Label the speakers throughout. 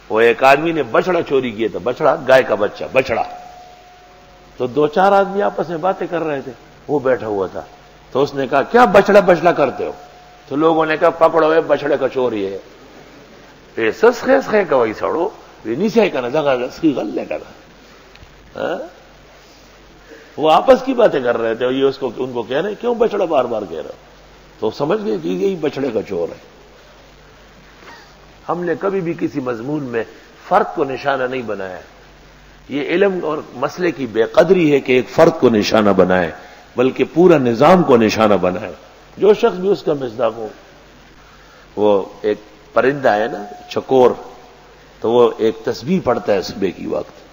Speaker 1: وہ ایک آدمی نے بچڑا چوری کیا تھا، بچڑا، گائے کا بچہ، بچڑا. تو 2-4 آدمی آپس میں باتیں کر رہے تھے، وہ بیٹھا ہوا تھا. تو اس نے کہا کیا بچڑا بچڑا کرتے ہو؟ تو لوگوں نے کہا پکڑو ہے بچڑے کا چور یہ ہے. سس خیس خے کا وہی سڑو یہ نہیں سے کہنا جگہ کی غلے کرنا. وہ آپس کی باتیں کر رہے تھے، یہ اس کو ان کو کہہ رہے کیوں بچڑا بار بار کہہ رہے ہو؟ تو سمجھ گئے کہ یہی بچڑے کا چور ہے. ہم نے کبھی بھی کسی مضمون میں فرد کو نشانہ نہیں بنایا. یہ علم اور مسئلے کی بے قدری ہے کہ ایک فرد کو نشانہ بنائے، بلکہ پورا نظام کو نشانہ بنائے. جو شخص بھی اس کا مصداق ہو. وہ ایک پرندہ ہے نا چکور، تو وہ ایک تسبیح پڑھتا ہے صبح کی وقت.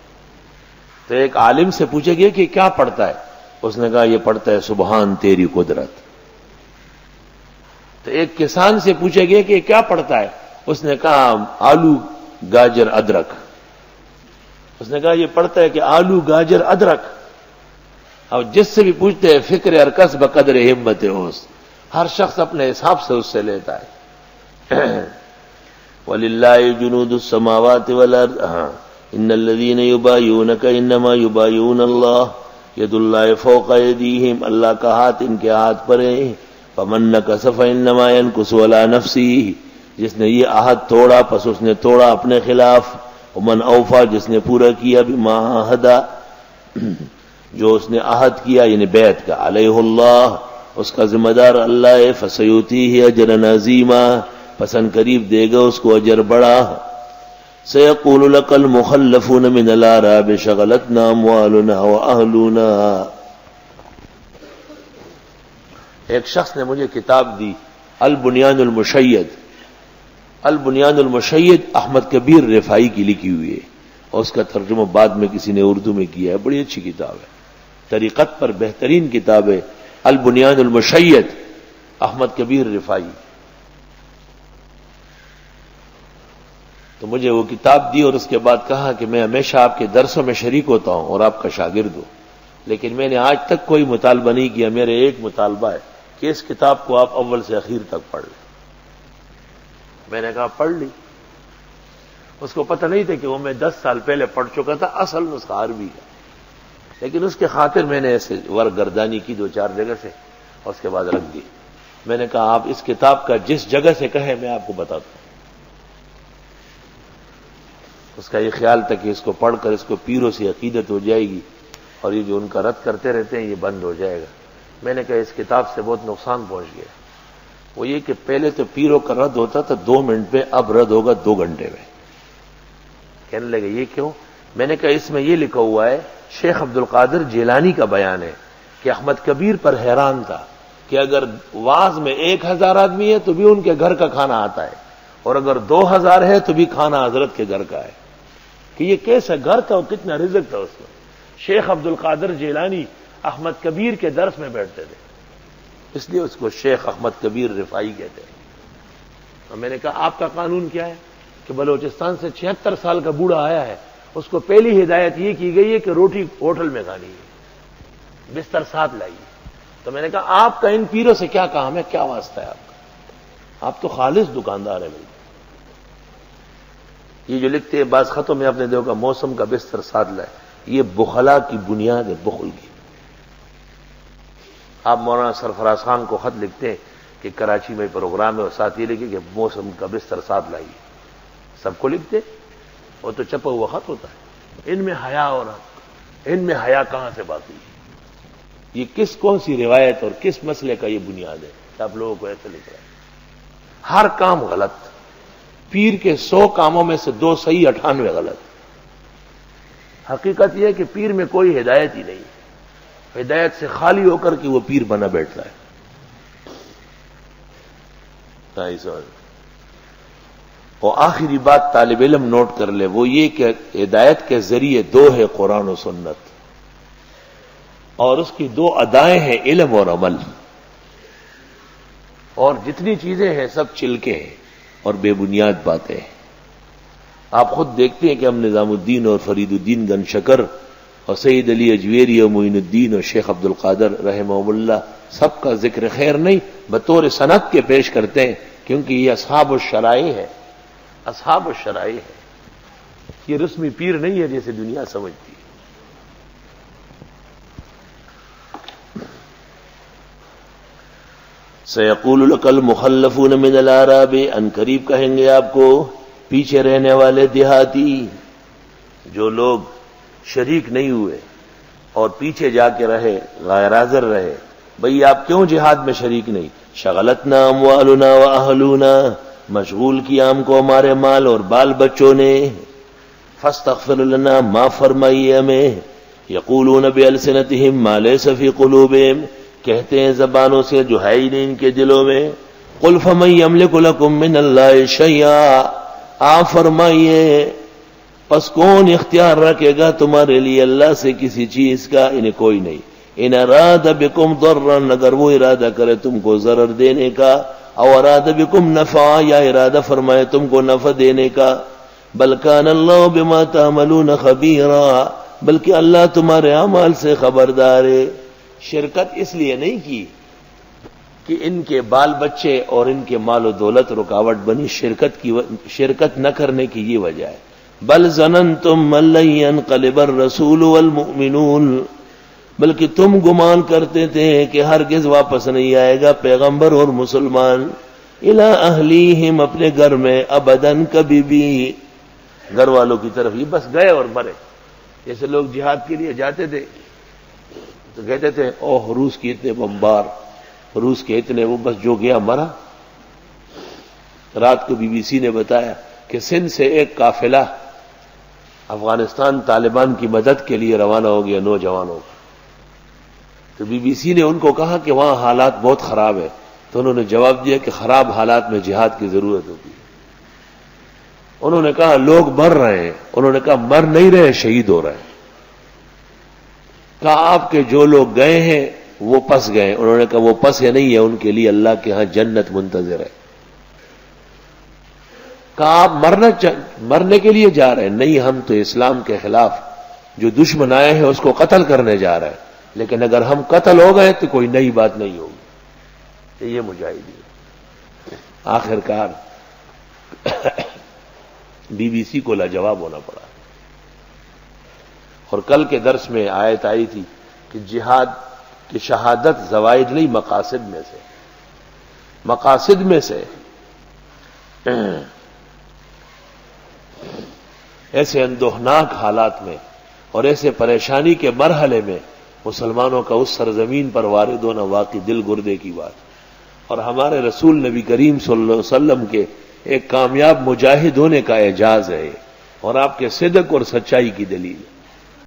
Speaker 1: تو ایک عالم سے پوچھے گیا کہ کیا پڑھتا ہے؟ اس نے کہا یہ پڑھتا ہے سبحان تیری قدرت. تو ایک کسان سے پوچھے گیا کہ کیا پڑھتا ہے؟ اس نے کہا آلو گاجر ادرک. اس نے کہا یہ پڑھتا ہے کہ آلو گاجر ادرک. اور جس سے بھی پوچھتے ہیں فکر ارکس بقدر ہمت اوس، ہر شخص اپنے حساب سے اس سے لیتا ہے. وَلِلَّهِ جُنُودُ السَّمَاوَاتِ وَالْأَرْضِ إِنَّ الَّذِينَ يُبَايِعُونَكَ إِنَّمَا يُبَايِعُونَ اللَّهَ يَدُ اللَّهِ فَوْقَ أَيْدِيهِمْ، اللہ کا ہاتھ ان کے ہاتھ پر ہے. فَمَن نَكَثَ فَإِنَّمَا يَنكُثُ عَلَى نَفْسِهِ، جس نے یہ عہد توڑا پس اس نے توڑا اپنے خلاف. وَمَنْ أَوْفَى، جس نے پورا کیا بِمَا عَاهَدَ، جو اس نے عہد کیا یعنی بیعت کا. عَلَيْهُ اللَّهُ، اس کا ذمہ دار اللہ ہے. فَسَيُؤْتِيهِ أَجْرًا عَظِيمًا، پسند قریب دے گا اس کو اجر بڑا. سَيَقُولُ لَكَ الْمُخَلَّفُونَ مِنَ الْأَعْرَابِ شَغَلَتْنَا أَمْوَالُنَا وَأَهْلُونَا. ایک شخص نے مجھے کتاب دی البنیان المشید. البنیان المشید احمد کبیر رفاعی کی لکھی ہوئی ہے، اور اس کا ترجمہ بعد میں کسی نے اردو میں کیا ہے. بڑی اچھی کتاب ہے، طریقت پر بہترین کتاب ہے البنیان المشید احمد کبیر رفاعی. تو مجھے وہ کتاب دی اور اس کے بعد کہا کہ میں ہمیشہ آپ کے درسوں میں شریک ہوتا ہوں اور آپ کا شاگرد ہوں، لیکن میں نے آج تک کوئی مطالبہ نہیں کیا. میرے ایک مطالبہ ہے کہ اس کتاب کو آپ اول سے اخیر تک پڑھ لیں. میں نے کہا پڑھ لی. اس کو پتہ نہیں تھا کہ وہ میں 10 سال پہلے پڑھ چکا تھا، اصل نسخہ عربی کا. لیکن اس کے خاطر میں نے ایسے ورگردانی کی 2-4 جگہ سے اور اس کے بعد رکھ دی. میں نے کہا آپ اس کتاب کا جس جگہ سے کہیں میں آپ کو بتاتا ہوں. اس کا یہ خیال تھا کہ اس کو پڑھ کر اس کو پیروں سے عقیدت ہو جائے گی اور یہ جو ان کا رد کرتے رہتے ہیں یہ بند ہو جائے گا. میں نے کہا اس کتاب سے بہت نقصان پہنچ گیا. وہ یہ کہ پہلے تو پیروں کا رد ہوتا تھا 2 منٹ میں، اب رد ہوگا 2 گھنٹے میں. کہنے لگے یہ کیوں؟ میں نے کہا اس میں یہ لکھا ہوا ہے، شیخ عبد القادر جیلانی کا بیان ہے کہ احمد کبیر پر حیران تھا کہ اگر واعظ میں 1000 آدمی ہے تو بھی ان کے گھر کا کھانا آتا ہے، اور اگر 2000 ہے تو بھی کھانا حضرت کے گھر کا ہے. کہ یہ کیسا گھر کا اور کتنا رزق تھا اس میں. شیخ عبد القادر جیلانی احمد کبیر کے درس میں بیٹھتے تھے، اس لیے اس کو شیخ احمد کبیر رفاعی کہتے ہیں. اور میں نے کہا آپ کا قانون کیا ہے کہ بلوچستان سے 76 سال کا بوڑھا آیا ہے، اس کو پہلی ہدایت یہ کی گئی ہے کہ روٹی ہوٹل میں کھانی ہے، بستر ساتھ لائیے. تو میں نے کہا آپ کا ان پیروں سے کیا کام ہے، کیا واسطہ ہے آپ کا؟ آپ تو خالص دکاندار ہیں. بالکل یہ جو لکھتے ہیں بعض خطوں میں اپنے دیو کا موسم کا بستر ساتھ لائے، یہ بخلا کی بنیاد ہے، بخل کی. آپ مولانا سرفراز خان کو خط لکھتے ہیں کہ کراچی میں پروگرام ہے اور ساتھ یہ لکھے کہ موسم کا بستر ساتھ لائیے. سب کو لکھتے، وہ تو چھپا ہوا خط ہوتا ہے. ان میں حیا اور ان میں حیا کہاں سے باقی ہے؟ یہ کون سی روایت اور کس مسئلے کا یہ بنیاد ہے کہ آپ لوگوں کو ایسے لکھ رہے ہیں؟ ہر کام غلط. پیر کے 100 کاموں میں سے 2 صحیح، 98 غلط. حقیقت یہ ہے کہ پیر میں کوئی ہدایت ہی نہیں، ہدایت سے خالی ہو کر کے وہ پیر بنا بیٹھتا ہے. اور آخری بات طالب علم نوٹ کر لے، وہ یہ کہ ہدایت کے ذریعے 2 ہے، قرآن و سنت، اور اس کی 2 ادائیں ہیں، علم اور عمل. اور جتنی چیزیں ہیں سب چلکے ہیں اور بے بنیاد باتیں ہیں. آپ خود دیکھتے ہیں کہ ہم نظام الدین اور فرید الدین گن شکر اور سید علی اجویری اور معین الدین اور شیخ عبد القادر رحمہ اللہ سب کا ذکر خیر نہیں بطور سند کے پیش کرتے ہیں، کیونکہ یہ اصحاب الشرائع ہے. اصحاب الشرائع ہے. یہ رسمی پیر نہیں ہے جیسے دنیا سمجھتی ہے۔ سیقول لک المخلفون من الاعراب، ان قریب کہیں گے آپ کو پیچھے رہنے والے دیہاتی، جو لوگ شریک نہیں ہوئے اور پیچھے جا کے رہے، غیر حاضر رہے، بھئی آپ کیوں جہاد میں شریک نہیں؟ شغلتنا اموالنا واہلونا، مشغول کیا ہم کو ہمارے مال اور بال بچوں نے، فاستغفر لنا، معاف فرمائیے ہمیں، یقولون بألسنتہم ما لیس فی قلوبہم، کہتے ہیں زبانوں سے جو ہے ہی نہیں ان کے دلوں میں، قل فمن یملک لکم من اللہ شیئا، آپ فرمائیے پس کون اختیار رکھے گا تمہارے لیے اللہ سے کسی چیز کا؟ انہیں کوئی نہیں۔ ان اراد بکم ضرا، اگر وہ ارادہ کرے تم کو ضرر دینے کا، او اراد بکم نفعا، یا ارادہ فرمائے تم کو نفع دینے کا، بل کان اللہ بما تعملون خبیرا، بلکہ اللہ تمہارے اعمال سے خبردار ہے۔ شرکت اس لیے نہیں کی کہ ان کے بال بچے اور ان کے مال و دولت رکاوٹ بنی، شرکت نہ کرنے کی یہ وجہ ہے۔ بل ظننتم ان لن ينقلب الرسول والمؤمنون، بلکہ تم گمان کرتے تھے کہ ہرگز واپس نہیں آئے گا پیغمبر اور مسلمان، الی اہلیہم، اپنے گھر میں، ابداً، کبھی بھی، گھر والوں کی طرف یہ بس گئے اور مرے۔ جیسے لوگ جہاد کے لیے جاتے تھے تو کہتے تھے اوہ روس کے اتنے بمبار، روس کے اتنے، وہ بس جو گیا مرا۔ رات کو بی بی سی نے بتایا کہ سندھ سے ایک قافلہ افغانستان طالبان کی مدد کے لیے روانہ ہو گیا نوجوانوں کا، تو بی بی سی نے ان کو کہا کہ وہاں حالات بہت خراب ہے، تو انہوں نے جواب دیا کہ خراب حالات میں جہاد کی ضرورت ہوتی ہے۔ انہوں نے کہا لوگ مر رہے ہیں، انہوں نے کہا مر نہیں رہے، شہید ہو رہے ہیں۔ کہا آپ کے جو لوگ گئے ہیں وہ پس گئے، انہوں نے کہا وہ پس ہے نہیں ہے، ان کے لیے اللہ کے ہاں جنت منتظر ہے۔ کہا آپ مرنے کے لیے جا رہے ہیں؟ نہیں، ہم تو اسلام کے خلاف جو دشمن آئے ہیں اس کو قتل کرنے جا رہے ہیں، لیکن اگر ہم قتل ہو گئے تو کوئی نئی بات نہیں ہوگی۔ یہ مجاہدین، آخر کار بی بی سی کو لاجواب ہونا پڑا۔ اور کل کے درس میں آیت آئی تھی کہ جہاد کی شہادت زوائد نہیں، مقاصد میں سے ایسے اندوہناک حالات میں اور ایسے پریشانی کے مرحلے میں مسلمانوں کا اس سرزمین پر وارد ہونا واقعی دل گردے کی بات، اور ہمارے رسول نبی کریم صلی اللہ علیہ وسلم کے ایک کامیاب مجاہد ہونے کا اعجاز ہے، اور آپ کے صدق اور سچائی کی دلیل۔